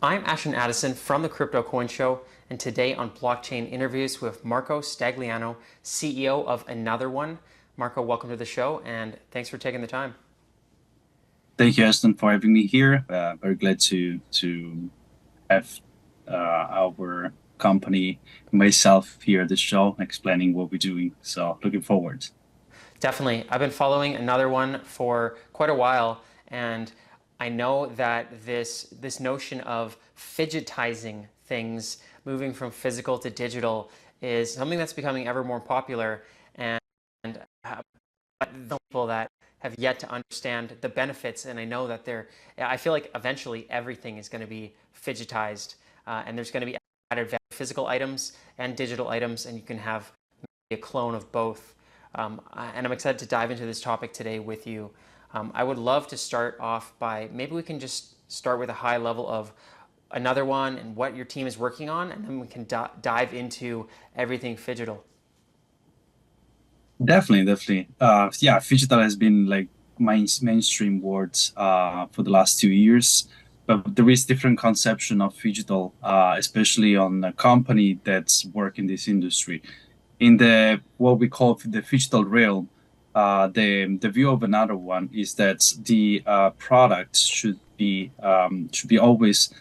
I'm Ashton Addison from the Crypto Coin Show, and today on Blockchain Interviews with Marco Stagliano, CEO of Another-1. Marco, welcome to the show, and thanks for taking the time. Thank you, Ashton, for having me here. Very glad to have our company, myself here at the show, explaining what we're doing. So looking forward. Definitely. I've been following Another-1 for quite a while, and I know that this notion of phygitizing things, moving from physical to digital, is something that's becoming ever more popular, and people that have yet to understand the benefits. And I know that I feel like eventually everything is going to be phygitized, and there's going to be added value, physical items and digital items, and you can have a clone of both. And I'm excited to dive into this topic today with you. I would love to start off by, maybe we can just start with a high level of Another-1 and what your team is working on, and then we can dive into everything Phygital. Definitely. Yeah, Phygital has been like mainstream words for the last 2 years, but there is different conception of Phygital, especially on a company that's work in this industry. In the what we call the Phygital realm, the view of Another-1 is that the product should be always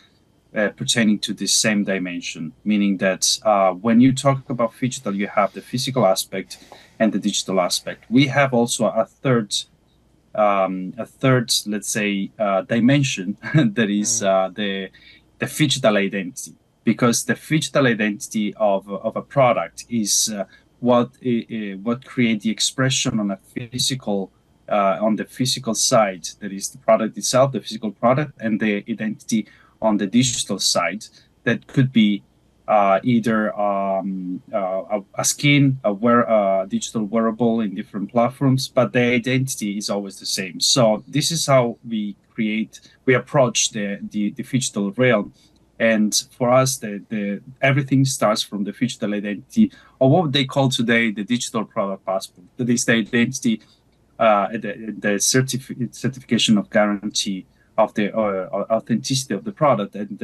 pertaining to the same dimension, meaning that when you talk about Phygital, you have the physical aspect and the digital aspect. We have also a third, let's say, dimension that is the Phygital identity, because the Phygital identity of a product is what create the expression on a physical on the physical side, that is the product itself, the physical product, and the identity on the digital side, that could be either a skin, a digital wearable in different platforms, but the identity is always the same. So this is how we approach the digital realm. And for us, everything starts from the digital identity, or what they call today the digital product passport. That is the identity, the certification of guarantee of the authenticity of the product, and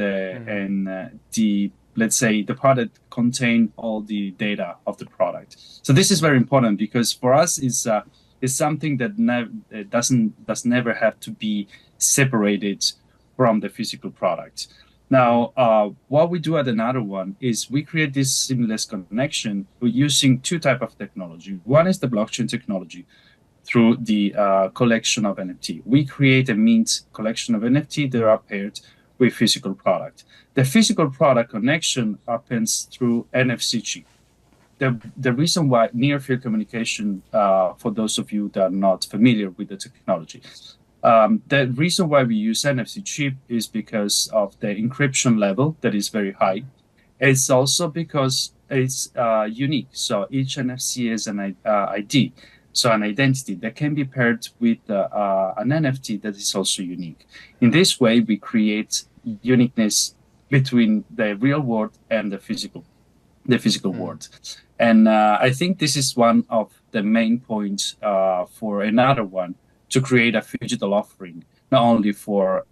the let's say the product contain all the data of the product. So this is very important, because for us is something that does never have to be separated from the physical product. Now, what we do at Another-1 is we create this seamless connection using two types of technology. One is the blockchain technology, through the collection of NFT. We create a mint collection of NFT that are paired with physical product. The physical product connection happens through NFC chip. The reason why near-field communication, for those of you that are not familiar with the technology, the reason why we use NFC chip is because of the encryption level that is very high. It's also because it's unique. So each NFC is an ID. So an identity that can be paired with an NFT that is also unique. In this way, we create uniqueness between the real world and the physical world. And I think this is one of the main points for Another-1, to create a Phygital offering, not only for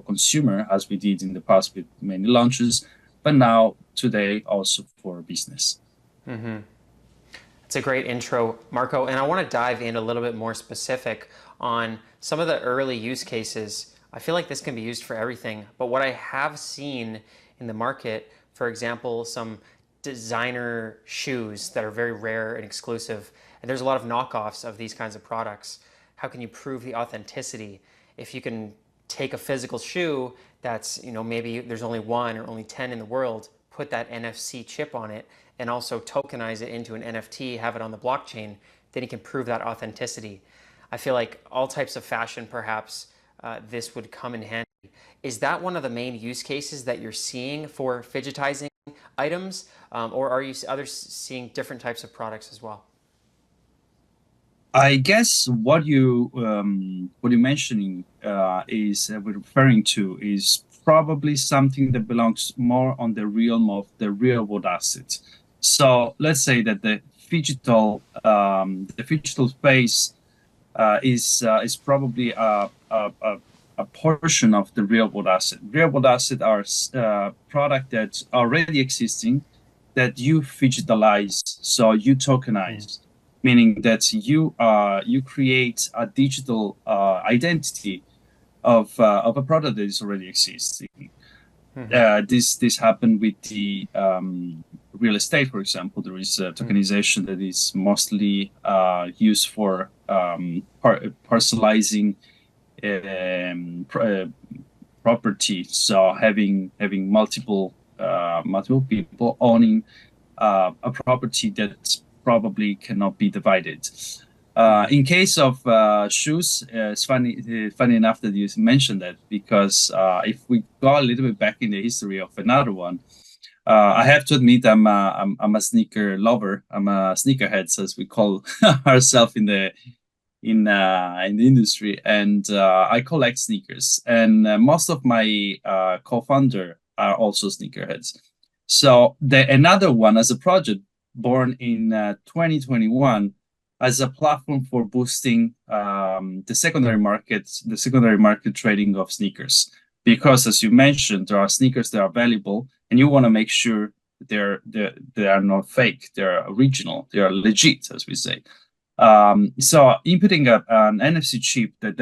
consumer, as we did in the past with many launches, but now today also for business. It's a great intro, Marco, and I want to dive in a little bit more specific on some of the early use cases. I feel like this can be used for everything, but what I have seen in the market, for example, some designer shoes that are very rare and exclusive, and there's a lot of knockoffs of these kinds of products. How can you prove the authenticity? If you can take a physical shoe that's, maybe there's only 1 or only 10 in the world, put that NFC chip on it, and also tokenize it into an NFT, have it on the blockchain, then you can prove that authenticity. I feel like all types of fashion, perhaps, this would come in handy. Is that one of the main use cases that you're seeing for phygitizing items, or are you seeing different types of products as well? I guess what you're mentioning is referring to is probably something that belongs more on the realm of the real world assets. So let's say that the Phygital space is probably a portion of the real world asset. Real world asset are product that's already existing that you digitalize, so you tokenize, meaning that you create a digital identity of a product that is already existing. This happened with the real estate, for example. There is a tokenization that is mostly used for parcelizing property. So having multiple people owning a property that probably cannot be divided. In case of shoes, it's funny enough that you mentioned that because if we go a little bit back in the history of Another-1, I have to admit I'm a sneaker lover. I'm a sneakerhead, as we call ourselves in the industry, and I collect sneakers. And most of my co-founder are also sneakerheads. So the Another-1 as a project born in 2021 as a platform for boosting the secondary market trading of sneakers. Because as you mentioned, there are sneakers that are valuable, and you want to make sure they are not fake, they're original, they are legit, as we say. So inputting an NFC chip that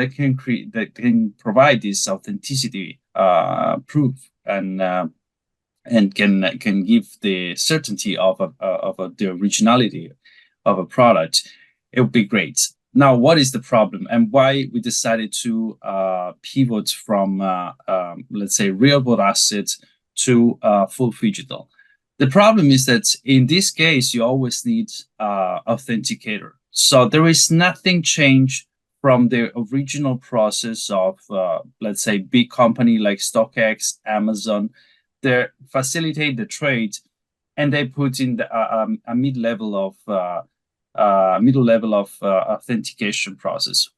can provide this authenticity proof and can give the certainty of the originality of a product, it would be great. Now, what is the problem and why we decided to pivot from let's say real world assets to full Phygital? The problem is that in this case, you always need authenticator. So there is nothing changed from the original process of, let's say, big company like StockX, Amazon. They facilitate the trade, and they put in a middle level of authentication process.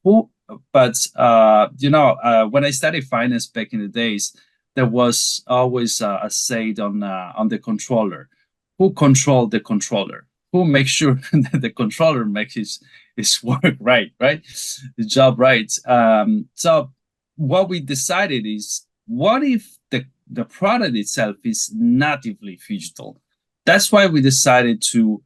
But when I studied finance back in the days, there was always a say on the controller. Who control the controller? Who makes sure that the controller makes his work right? The job right. So what we decided is, what if the product itself is natively Phygital? That's why we decided to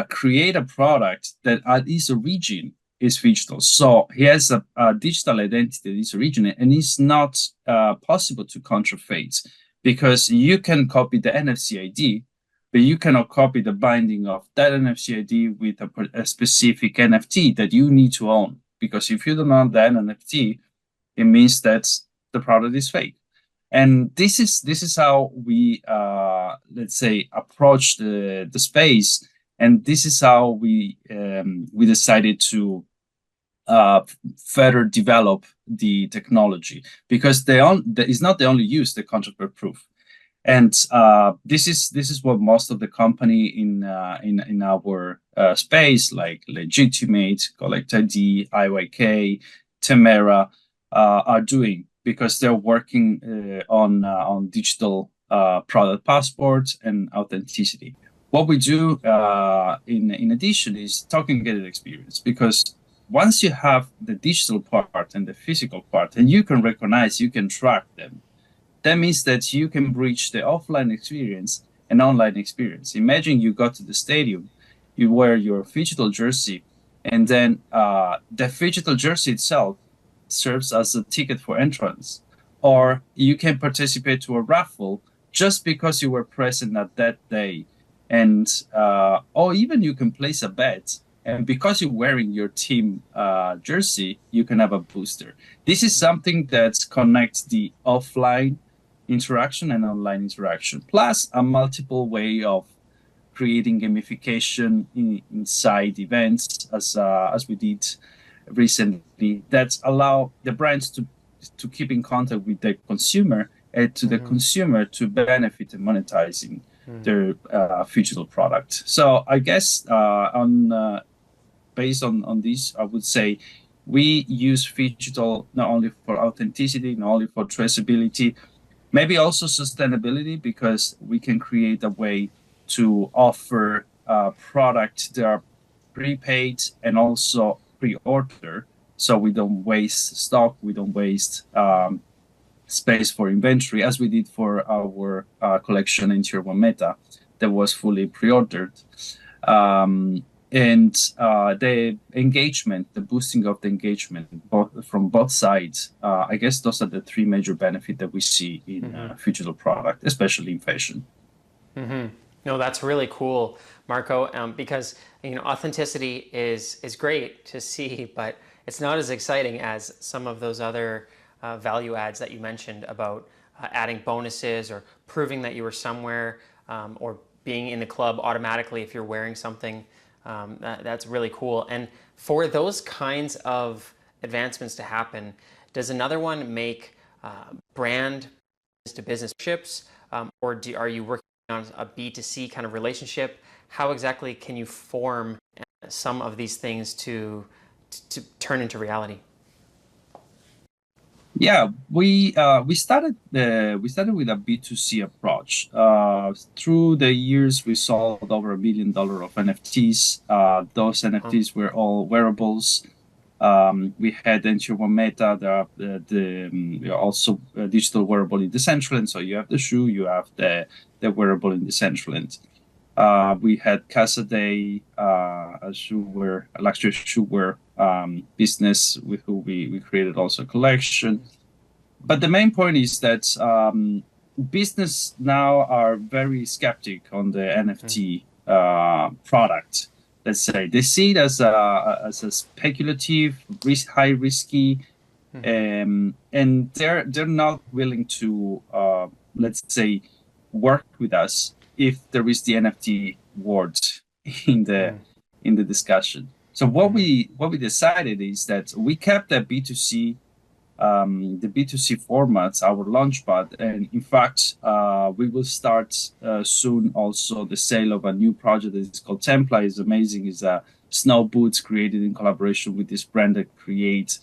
create a product that at its origin is Phygital. So he has a digital identity that is original, and it's not possible to counterfeit, because you can copy the NFC ID, but you cannot copy the binding of that NFC ID with a specific NFT that you need to own. Because if you don't own that NFT, it means that the product is fake. And this is how we let's say approach the space, and this is how we decided to further develop the technology, because is not the only use the contract proof. And this is what most of the company in our space, like Legitimate, Collect ID, IYK, Temera, are doing, because they're working on digital product passports and authenticity. What we do in addition is token-gated experience, because once you have the digital part and the physical part, and you can recognize, you can track them, that means that you can bridge the offline experience and online experience. Imagine you go to the stadium, you wear your Phygital jersey, and then the Phygital jersey itself serves as a ticket for entrance. Or you can participate to a raffle just because you were present at that day. And or even you can place a bet, and because you're wearing your team jersey, you can have a booster. This is something that connects the offline interaction and online interaction, plus a multiple way of creating gamification inside events, as we did recently, that allow the brands to keep in contact with the consumer, and to the consumer to benefit in monetizing their Phygital product. So I guess based on this, I would say we use Phygital not only for authenticity, not only for traceability, maybe also sustainability, because we can create a way to offer products that are prepaid and also pre-order. so we don't waste stock, we don't waste space for inventory, as we did for our collection in Tier 1 Meta that was fully pre-ordered. And the engagement, the boosting of the engagement from both sides, I guess those are the three major benefits that we see in Phygital product, especially in fashion. No, that's really cool, Marco, because authenticity is great to see, but it's not as exciting as some of those other value adds that you mentioned about adding bonuses or proving that you were somewhere, or being in the club automatically if you're wearing something. That's really cool. And for those kinds of advancements to happen, does Another-1 make brand to business ships, or are you working on a B2C kind of relationship? How exactly can you form some of these things to turn into reality? Yeah, we started with a B2C approach. Through the years, we sold over $1 million of NFTs. Those NFTs were all wearables. We had Tier 1 Meta, also digital wearable in Decentraland. So you have the shoe, you have the wearable in Decentraland. We had Casa Day, a luxury shoe wear business with who we created also a collection. But the main point is that business now are very skeptic on the NFT product. Let's say they see it as a speculative, high risky, and they're not willing to let's say work with us if there is the NFT word in the discussion. So what we decided is that we kept the B2C formats, our launchpad, and in fact we will start soon also the sale of a new project that is called Templa. It's amazing. It's a snow boots created in collaboration with this brand that creates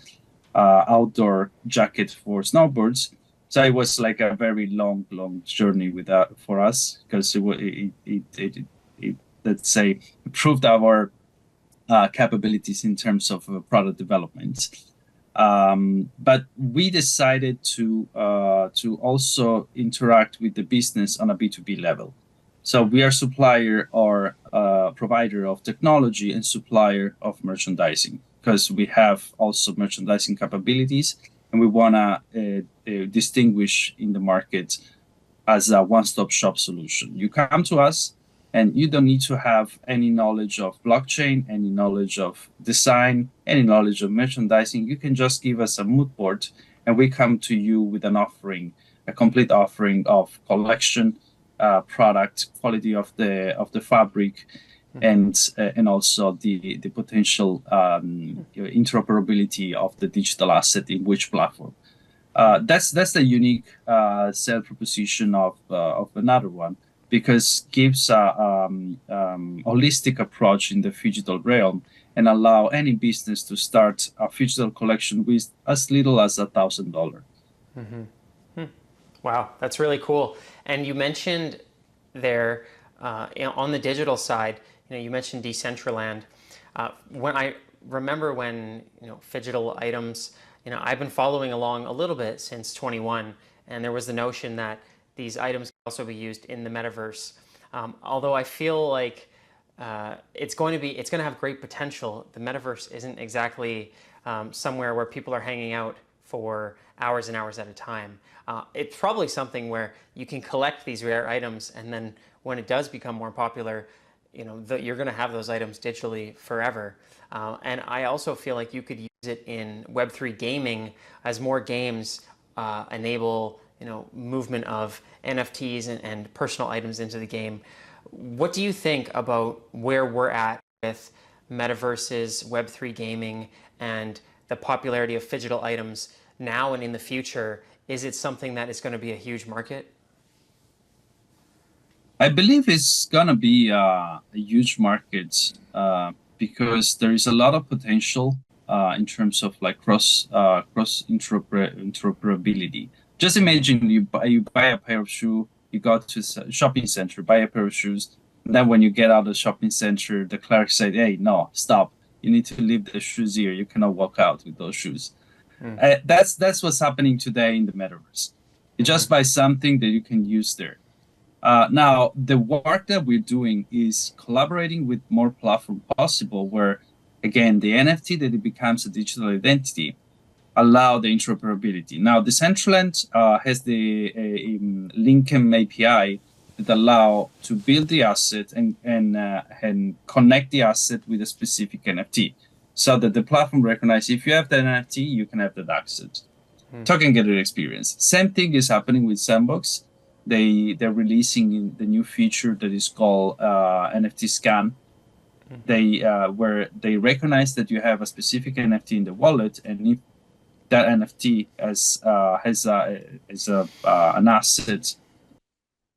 outdoor jacket for snowboards. So it was like a very long journey with that for us, because it let's say improved our capabilities in terms of product development. But we decided to also interact with the business on a B2B level. So we are supplier or provider of technology and supplier of merchandising, because we have also merchandising capabilities, and we want to distinguish in the market as a one-stop shop solution. You come to us and you don't need to have any knowledge of blockchain, any knowledge of design, any knowledge of merchandising. You can just give us a mood board and we come to you with an offering, a complete offering of collection, product, quality of the fabric, and also the potential interoperability of the digital asset in which platform. That's the unique sell proposition of Another-1, because gives a holistic approach in the Phygital realm and allow any business to start a Phygital collection with as little as $1,000. Wow, that's really cool. And you mentioned there on the digital side, you mentioned Decentraland. When I remember when Phygital items, I've been following along a little bit since 21, and there was the notion that these items can also be used in the metaverse. Although I feel like it's going to have great potential. The metaverse isn't exactly somewhere where people are hanging out for hours and hours at a time. It's probably something where you can collect these rare items, and then when it does become more popular, you're going to have those items digitally forever. And I also feel like you could use it in Web3 gaming as more games enable movement of NFTs and personal items into the game. What do you think about where we're at with metaverses, Web3 gaming, and the popularity of Phygital items now and in the future? Is it something that is going to be a huge market? I believe it's gonna be a huge market because there is a lot of potential in terms of like cross interoperability. Just imagine you buy a pair of shoes, you go to a shopping center, buy a pair of shoes, and then when you get out of the shopping center, the clerk said, "Hey, no, stop! You need to leave the shoes here. You cannot walk out with those shoes. Mm. That's what's happening today in the metaverse. You just buy something that you can use there. Now, the work that we're doing is collaborating with more platform possible, where again the NFT that it becomes a digital identity allow the interoperability. Now, Decentraland has the Linkem API that allow to build the asset and connect the asset with a specific NFT, so that the platform recognizes if you have the NFT, you can have that asset. Token gathered experience. Same thing is happening with Sandbox. They're releasing the new feature that is called NFT scan. They where they recognize that you have a specific NFT in the wallet, and if that NFT has an asset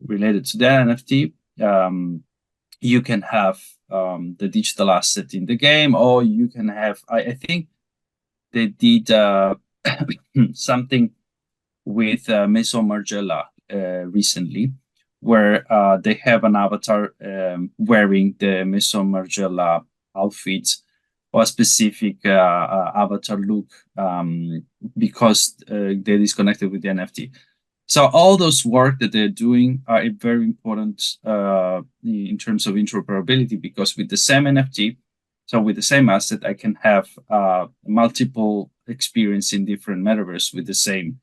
related to that NFT, you can have the digital asset in the game, or you can have. I think they did something with Maison Margiela recently, where they have an avatar wearing the Maison Margiela outfit or a specific avatar look because they're disconnected with the NFT. So all those work that they're doing are very important in terms of interoperability, because with the same NFT, so with the same asset, I can have multiple experience in different metaverse with the same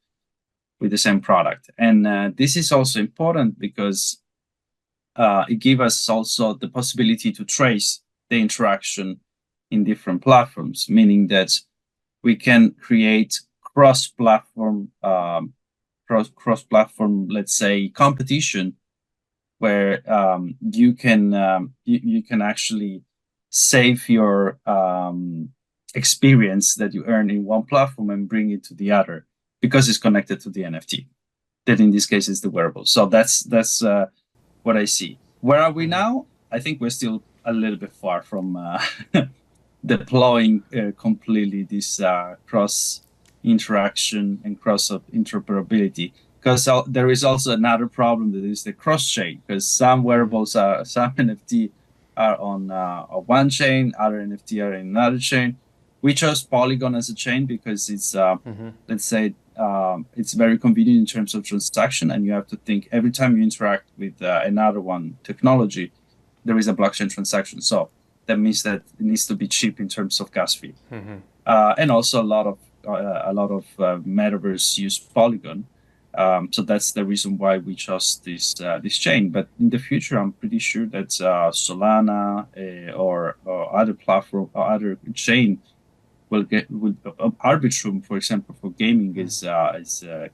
product. And this is also important because it gives us also the possibility to trace the interaction in different platforms, meaning that we can create cross-platform, let's say, competition, where you can actually save your experience that you earn in one platform and bring it to the other, because it's connected to the NFT. That in this case is the wearable. So that's what I see. Where are we now? I think we're still a little bit far from deploying completely this cross interaction and cross interoperability. Because there is also another problem, that is the cross chain. Because some wearables some NFT are on one chain, other NFT are in another chain. We chose Polygon as a chain because it's let's say it's very convenient in terms of transaction, and you have to think every time you interact with Another-1 technology, there is a blockchain transaction. So that means that it needs to be cheap in terms of gas fee. And also a lot of metaverse use Polygon. So that's the reason why we chose this chain. But in the future, I'm pretty sure that Solana or other platform or other chain will Arbitrum, for example, for gaming is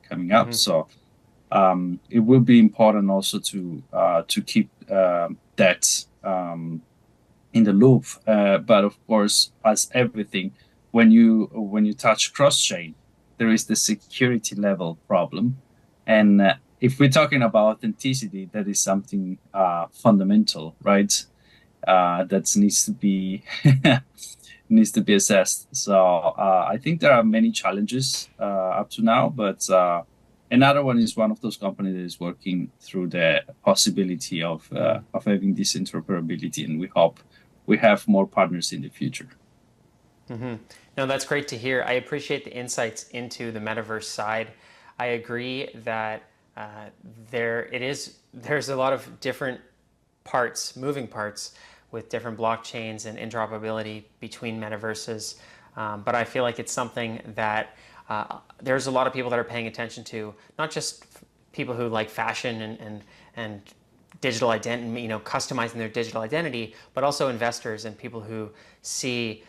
coming up. So it will be important also to keep that in the loop. But of course, as everything, when you touch cross chain, there is the security level problem, and if we're talking about authenticity, that is something fundamental, right? That needs to be needs to be assessed. So I think there are many challenges up to now, but Another-1 is one of those companies that is working through the possibility of having this interoperability, and we hope we have more partners in the future. No, that's great to hear. I appreciate the insights into the metaverse side. I agree that there's a lot of different moving parts, with different blockchains and interoperability between metaverses. But I feel like it's something that there's a lot of people that are paying attention to, not just people who like fashion and digital identity, customizing their digital identity, but also investors and people who see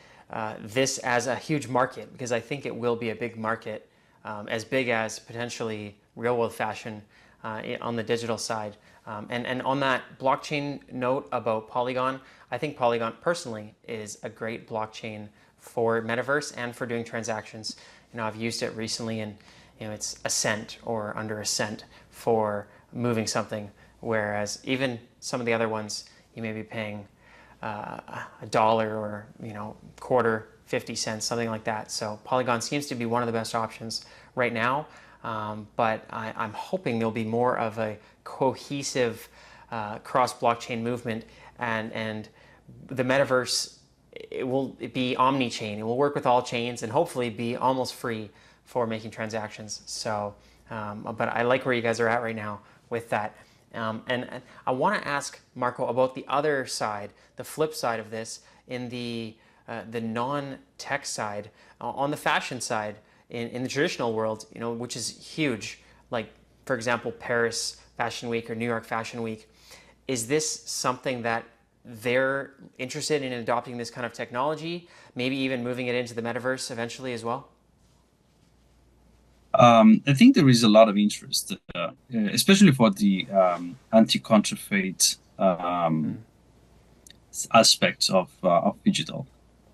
this as a huge market, because I think it will be a big market, as big as potentially real world fashion on the digital side. And on that blockchain note about Polygon, I think Polygon personally is a great blockchain for metaverse and for doing transactions. I've used it recently, and it's a cent or under a cent for moving something, whereas even some of the other ones you may be paying $1 or quarter, 50 cents, something like that. So Polygon seems to be one of the best options right now, but I'm hoping there'll be more of a cohesive cross-blockchain movement, and the metaverse it will be omni-chain. It will work with all chains and hopefully be almost free for making transactions. So, but I like where you guys are at right now with that. And I want to ask Marco about the other side, the flip side of this, in the non-tech side, on the fashion side, in the traditional world, which is huge. Like, for example, Paris Fashion Week or New York Fashion Week. Is this something that they're interested in adopting this kind of technology, maybe even moving it into the metaverse eventually as well? I think there is a lot of interest, especially for the anti-counterfeit aspects of digital.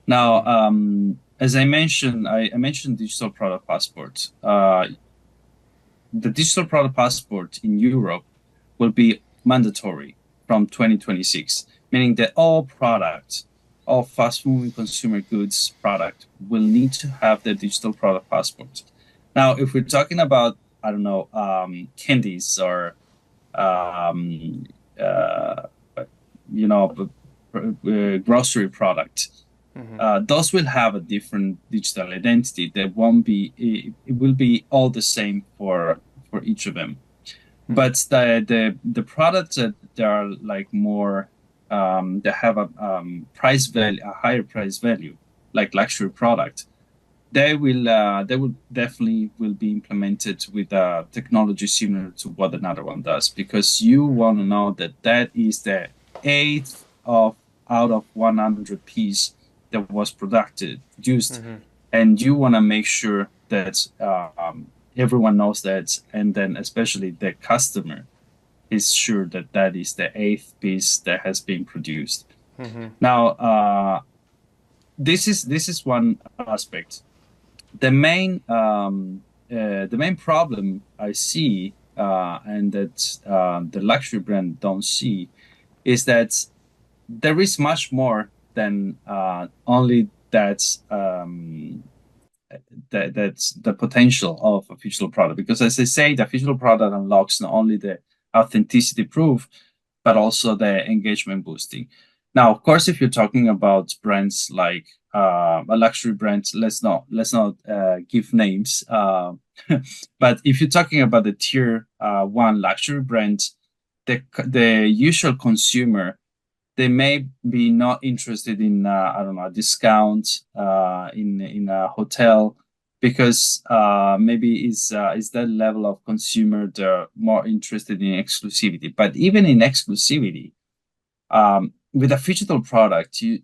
Now, as I mentioned, I mentioned digital product passport. The digital product passport in Europe will be mandatory from 2026, meaning that all products, all fast-moving consumer goods product will need to have the digital product passport. Now, if we're talking about, I don't know, candies or, um, uh, grocery product, those will have a different digital identity. That won't be. It will be all the same for each of them. But the products that they are like more, that have a price value, a higher price value, like luxury product, they will definitely will be implemented with a technology similar to what Another-1 does, because you want to know that that is the eighth of out of 100 piece that was produced, and you want to make sure that everyone knows that, and then especially the customer is sure that that is the eighth piece that has been produced. Now, this is one aspect. The main problem I see, and that the luxury brand don't see, is that there is much more than only that's the potential of a phygital product. Because as I say, the phygital product unlocks not only the authenticity proof, but also the engagement boosting. Now, of course, if you're talking about brands like a luxury brand, let's not give names. But if you're talking about the tier one luxury brand, the usual consumer, they may be not interested in I don't know, a discount in a hotel, because maybe is that level of consumer, they're more interested in exclusivity. But even in exclusivity, with a phygital product, you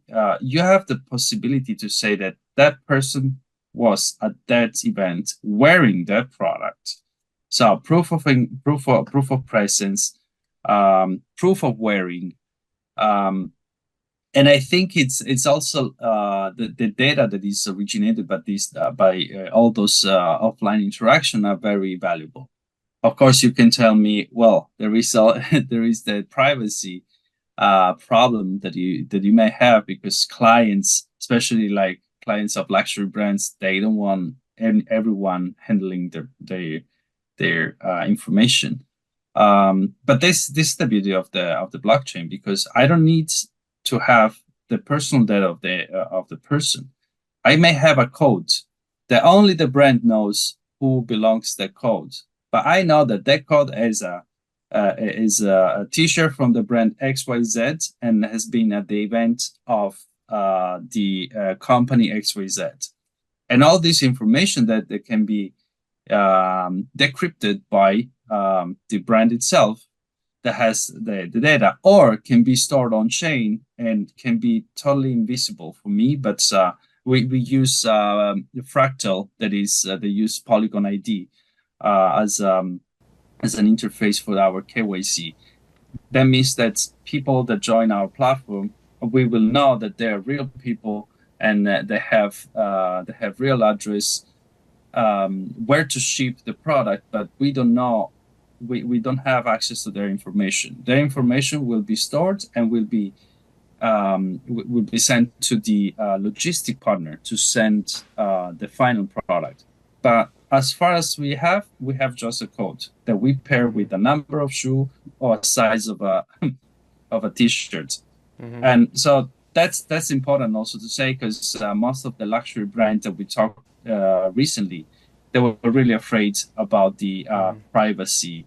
have the possibility to say that that person was at that event wearing that product. So proof of presence, proof of wearing, and I think it's also the data that is originated by all those offline interaction are very valuable. Of course, you can tell me, well, there is there is the privacy problem that you may have, because clients, especially like clients of luxury brands, they don't want everyone handling their information. But this is the beauty of the blockchain, because I don't need to have the personal data of the person. I may have a code that only the brand knows who belongs to the code, but I know that that code is a T-shirt from the brand XYZ and has been at the event of the company XYZ, and all this information that can be decrypted by the brand itself, that has the data, or can be stored on chain and can be totally invisible for me. But we use Fractal, that is they use Polygon ID as an interface for our KYC. That means that people that join our platform, we will know that they are real people, and they have real address, where to ship the product, but we don't know. We don't have access to their information. Their information will be stored and will be sent to the logistic partner to send the final product. But as far as we have just a code that we pair with a number of shoe or a size of a t-shirt. And so that's important also to say because most of the luxury brands that we talked recently, they were really afraid about the privacy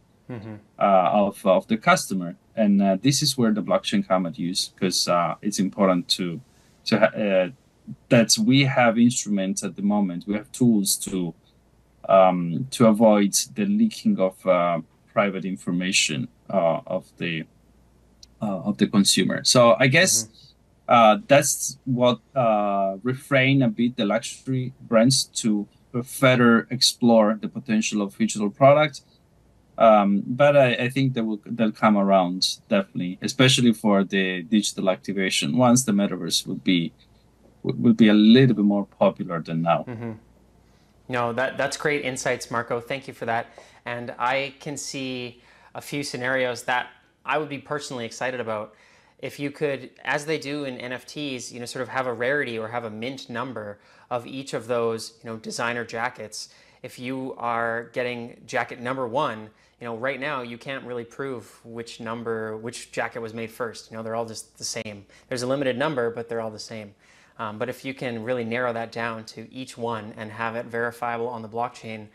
of the customer, and this is where the blockchain come at use because it's important that we have instruments at the moment. We have tools to avoid the leaking of private information of the consumer. So I guess that's what refrain a bit the luxury brands to further explore the potential of digital products. But I think they'll come around definitely, especially for the digital activation. Once the metaverse will be a little bit more popular than now. No, that's great insights, Marco. Thank you for that. And I can see a few scenarios that I would be personally excited about. If you could, as they do in NFTs, sort of have a rarity or have a mint number of each of those, designer jackets. If you are getting jacket number 1, right now you can't really prove which jacket was made first. They're all just the same. There's a limited number, but they're all the same. But if you can really narrow that down to each one and have it verifiable on the blockchain,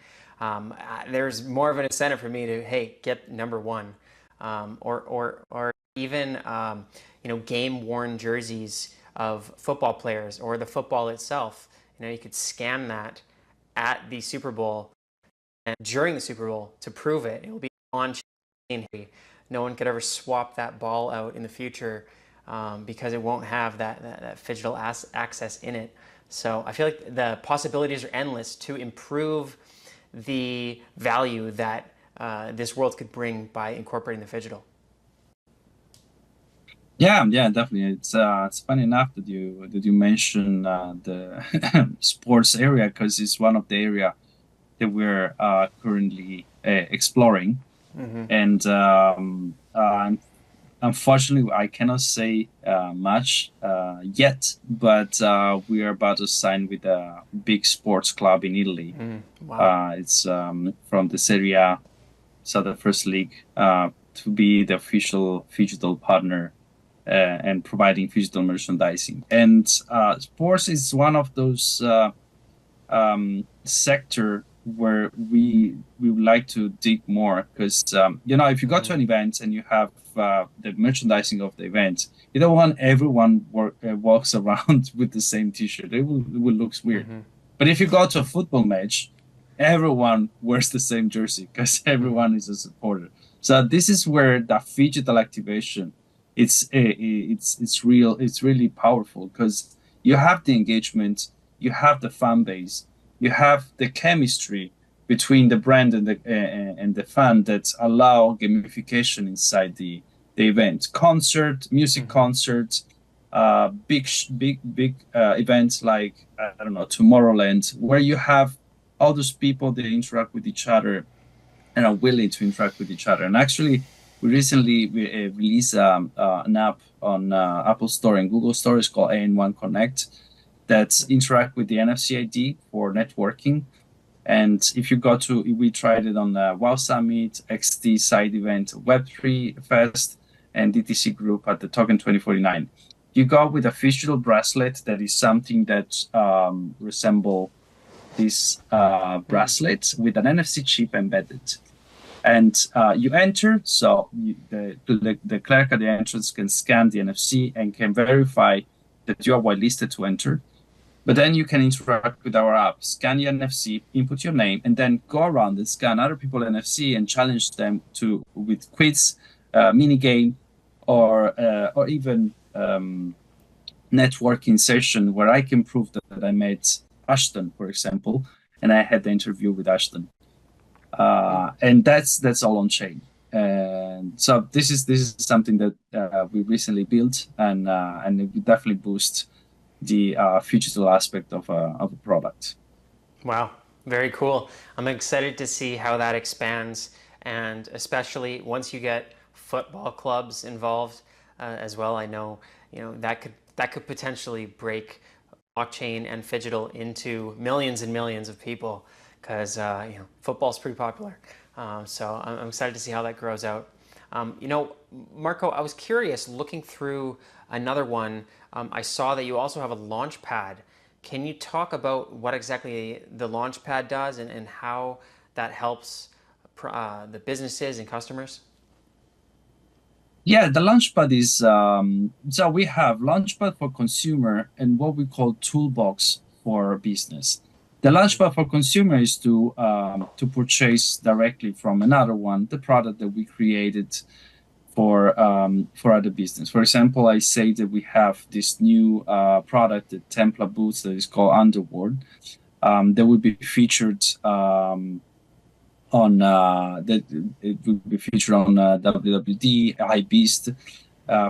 there's more of an incentive for me to, hey, get number 1, or even game-worn jerseys of football players or the football itself. You could scan that at the Super Bowl and during the Super Bowl to prove it. It will be on chain. No one could ever swap that ball out in the future. Because it won't have that phygital access in it. So I feel like the possibilities are endless to improve the value that this world could bring by incorporating the phygital. Yeah, definitely. It's funny enough that you mention the sports area because it's one of the area that we're currently exploring, and unfortunately, I cannot say much yet, but we are about to sign with a big sports club in Italy. Wow. It's from the Serie A, so the first league, to be the official Phygital partner and providing phygital merchandising. And sports is one of those sector where we would like to dig more because if you go to an event and you have the merchandising of the event, you don't want everyone walks around with the same T-shirt. It will look weird. But if you go to a football match, everyone wears the same jersey because everyone is a supporter. So this is where the phygital activation it's real. It's really powerful because you have the engagement, you have the fan base, you have the chemistry between the brand and the fan that allow gamification inside the event. Music concerts, big events like I don't know Tomorrowland, where you have all those people that interact with each other and are willing to interact with each other. And actually, we recently released an app on Apple Store and Google Store. It's called AN1 Connect that interact with the NFC ID for networking. And if you go to, we tried it on the WoW Summit, XT side event, Web3 Fest, and DTC group at the Token 2049. You go with a phygital bracelet that is something that resemble this bracelet with an NFC chip embedded. And you enter, so the clerk at the entrance can scan the NFC and can verify that you are whitelisted to enter. But then you can interact with our app, scan your NFC, input your name, and then go around and scan other people's NFC and challenge them with quiz, mini game, or even networking session where I can prove that I met Ashton, for example, and I had the interview with Ashton. And that's all on chain. And so this is something that we recently built, and it will definitely boost the phygital aspect of a product. Wow, very cool. I'm excited to see how that expands, and especially once you get football clubs involved as well. I know that could potentially break blockchain and phygital into millions and millions of people because football's pretty popular. So I'm excited to see how that grows out. You know, Marco, I was curious looking through Another-1. I saw that you also have a launchpad. Can you talk about what exactly the launchpad does and how that helps the businesses and customers? Yeah, the Launchpad is so we have Launchpad for consumer and what we call toolbox for business. The Launchpad for consumer is to purchase directly from Another-1 the product that we created for other business. For example, I say that we have this new product, the Templar boots that is called Underworld, that will be featured on that it will be featured on WWD High Beast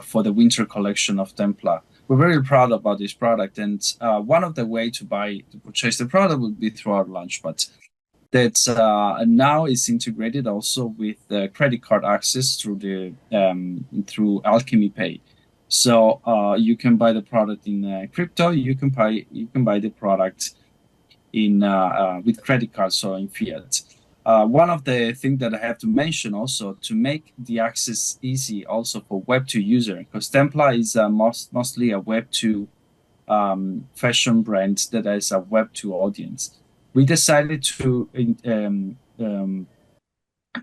for the winter collection of Templar. We're very proud about this product, and one of the way to purchase the product would be through our Launchpad. That now is integrated also with credit card access through the through Alchemy Pay. So you can buy the product in crypto. You can buy the product in with credit cards or in fiat. One of the things that I have to mention also to make the access easy also for Web2 user, because Templar is mostly a Web2 fashion brand that has a Web2 audience. We decided to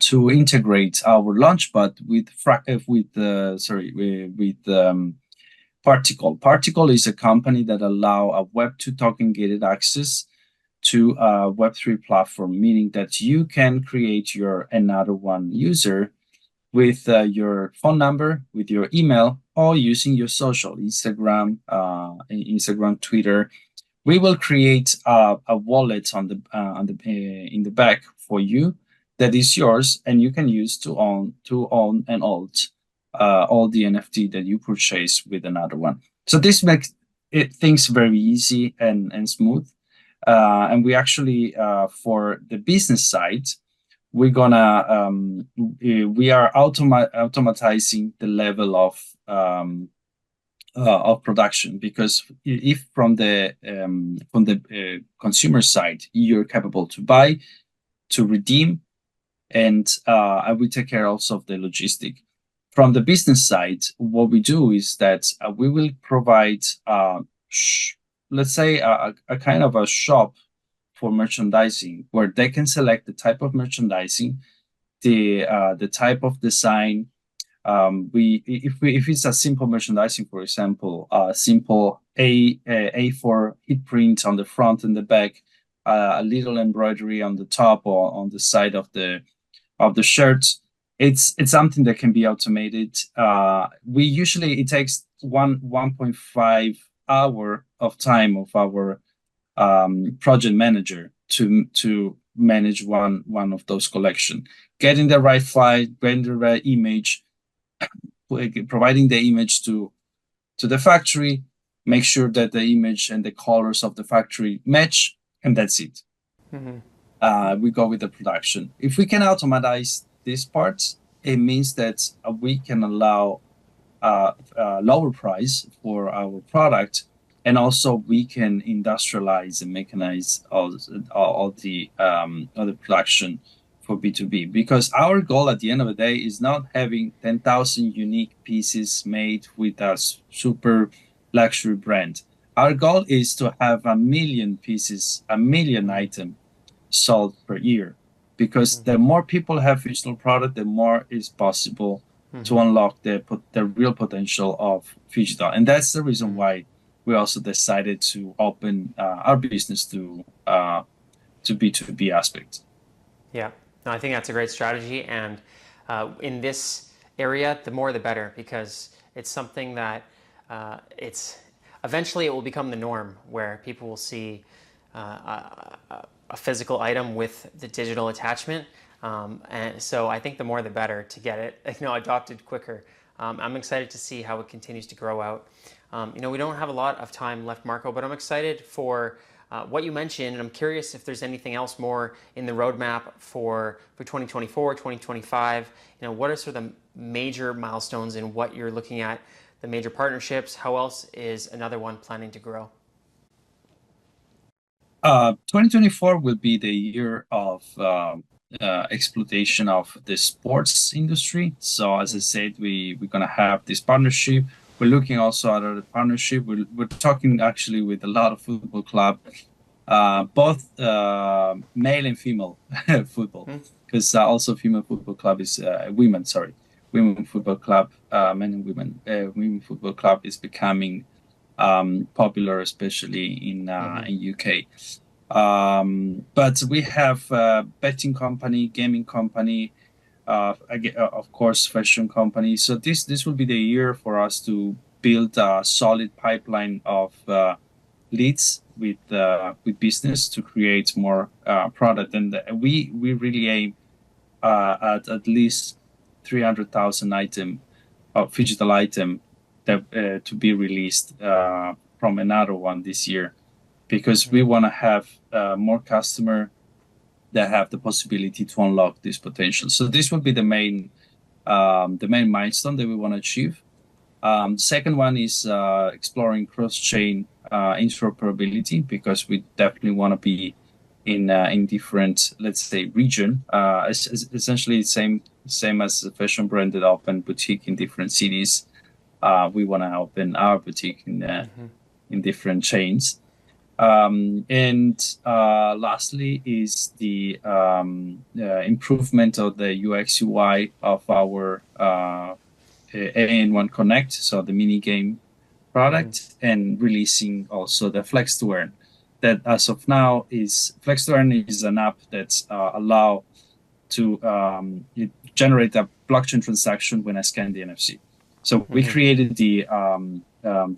integrate our Launchpad with Particle. Particle is a company that allow a Web2 token gated access to a Web3 platform, meaning that you can create your Another-1 user with your phone number, with your email, or using your social, Instagram, Twitter. We will create a wallet in the back for you that is yours, and you can use to own and hold all the NFT that you purchase with Another-1. So this makes things very easy and smooth. And we actually for the business side, we are automatizing the level of production, because if from the consumer side you're capable to buy, to redeem, and we take care also of the logistic. From the business side, what we do is that we will provide let's say a kind of a shop for merchandising where they can select the type of merchandising, the type of design. If it's a simple merchandising, for example, simple A4 heat print on the front and the back, a little embroidery on the top or on the side of the shirt. It's something that can be automated. It takes 1.5 hour of time of our project manager to manage one of those collection, getting the right file, getting the right image, providing the image to the factory, make sure that the image and the colors of the factory match, and that's it. We go with the production. If we can automatize these parts, it means that we can allow lower price for our product, and also we can industrialize and mechanize all the production for B2B. Because our goal at the end of the day is not having 10,000 unique pieces made with a super luxury brand. Our goal is to have 1 million pieces, 1 million items sold per year. Because the more people have digital product, the more is possible to unlock the real potential of Phygital. And that's the reason why we also decided to open our business to B2B aspect. Yeah, no, I think that's a great strategy, and in this area, the more the better, because it's something that it's eventually it will become the norm where people will see a physical item with the digital attachment, and so I think the more the better to get it adopted quicker. I'm excited to see how it continues to grow out. We don't have a lot of time left, Marco, but I'm excited for what you mentioned, and I'm curious if there's anything else more in the roadmap for 2024, 2025. What are sort of the major milestones in what you're looking at, the major partnerships? How else is Another-1 planning to grow? 2024 will be the year of exploitation of the sports industry. So as I said, we're gonna have this partnership. We're looking also at other partnership. We're talking actually with a lot of football club, both male and female football, because also female football club is women. Sorry, women football club, men and women football club is becoming popular, especially in UK. But we have betting company, gaming company, of course, fashion company. So this will be the year for us to build a solid pipeline of leads with business to create more product, and we really aim at least 300,000 item of digital item that to be released from Another-1 this year, because we want to have more customer that have the possibility to unlock this potential. So this will be the main milestone that we want to achieve. Second one is exploring cross-chain interoperability, because we definitely want to be in different, let's say, region. Essentially, same as a fashion brand that open boutique in different cities. We want to open our boutique in different chains. And lastly is the improvement of the UX UI of our AN1 Connect, so the mini game product, and releasing also the Flex to Earn. That as of now is Flex to Earn is an app that allow to generate a blockchain transaction when I scan the NFC. So we created the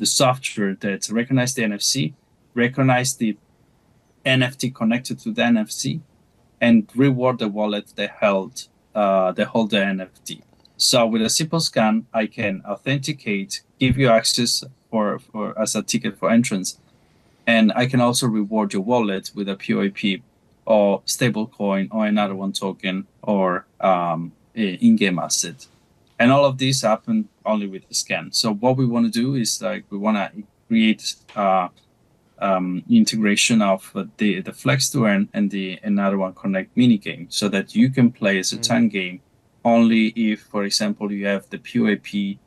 software that recognized the NFC, recognize the NFT connected to the NFC, and reward the wallet that hold the NFT. So with a simple scan, I can authenticate, give you access for as a ticket for entrance, and I can also reward your wallet with a POAP or stablecoin or Another-1 token or in-game asset. And all of these happen only with the scan. So what we want to do is we want to create integration of the Flex to Earn and the Another-1 Connect mini game, so that you can play as a time game only if, for example, you have the POAP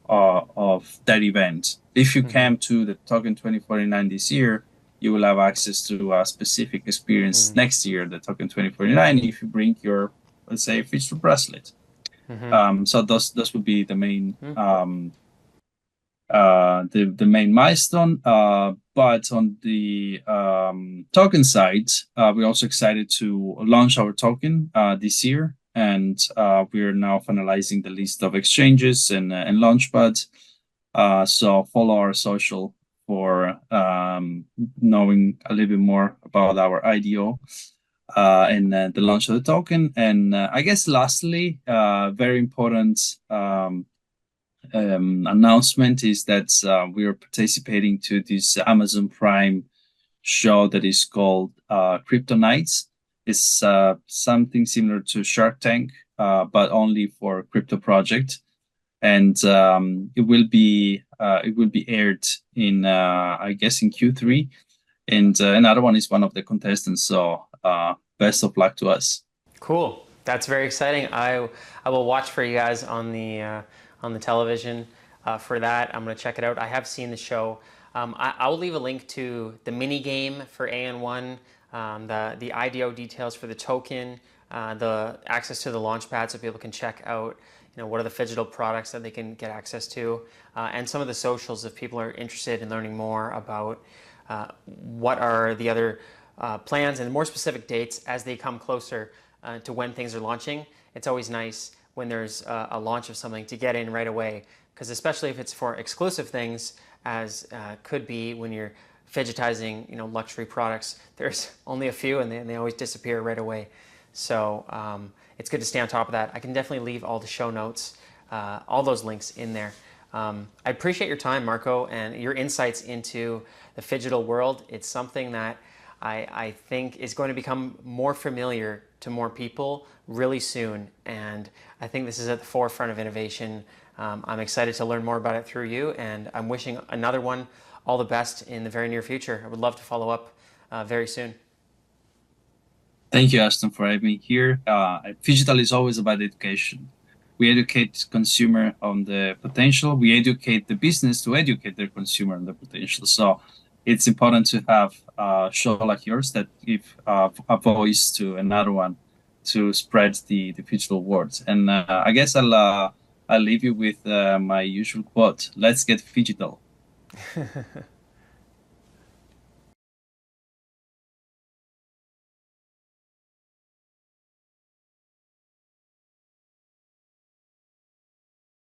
of that event. If you came to the Token 2049 this year, you will have access to a specific experience next year, the Token 2049, if you bring your, let's say, Phygital bracelet. So those would be the main the main milestone. But on the token side, we're also excited to launch our token this year, and we are now finalizing the list of exchanges and launchpads. So follow our social for knowing a little bit more about our IDO and the launch of the token. And I guess lastly, very important announcement is that we are participating to this Amazon Prime show that is called Crypto Nights. It's something similar to Shark Tank, but only for crypto project, and it will be aired in I guess in Q3, and Another-1 is one of the contestants. So best of luck to us. Cool. That's very exciting. I will watch for you guys on the television for that. I'm going to check it out. I have seen the show. I will leave a link to the mini game for AN1, the IDO details for the token, the access to the launchpad, so people can check out, what are the Phygital products that they can get access to, and some of the socials if people are interested in learning more about what are the other plans and more specific dates as they come closer to when things are launching. It's always nice when there's a launch of something to get in right away, because especially if it's for exclusive things, as could be when you're Phigitizing, luxury products, there's only a few and they always disappear right away. So it's good to stay on top of that. I can definitely leave all the show notes, all those links in there. I appreciate your time, Marco, and your insights into the Phygital world. It's something that I think is going to become more familiar to more people really soon, and I think this is at the forefront of innovation. I'm excited to learn more about it through you, and I'm wishing Another-1 all the best in the very near future. I would love to follow up very soon. Thank you, Ashton, for having me here. Phygital is always about education. We educate consumer on the potential. We educate the business to educate their consumer on the potential. So it's important to have a show like yours that give a voice to another one to spread the digital words. And I guess I'll leave you with my usual quote: "Let's get phygital."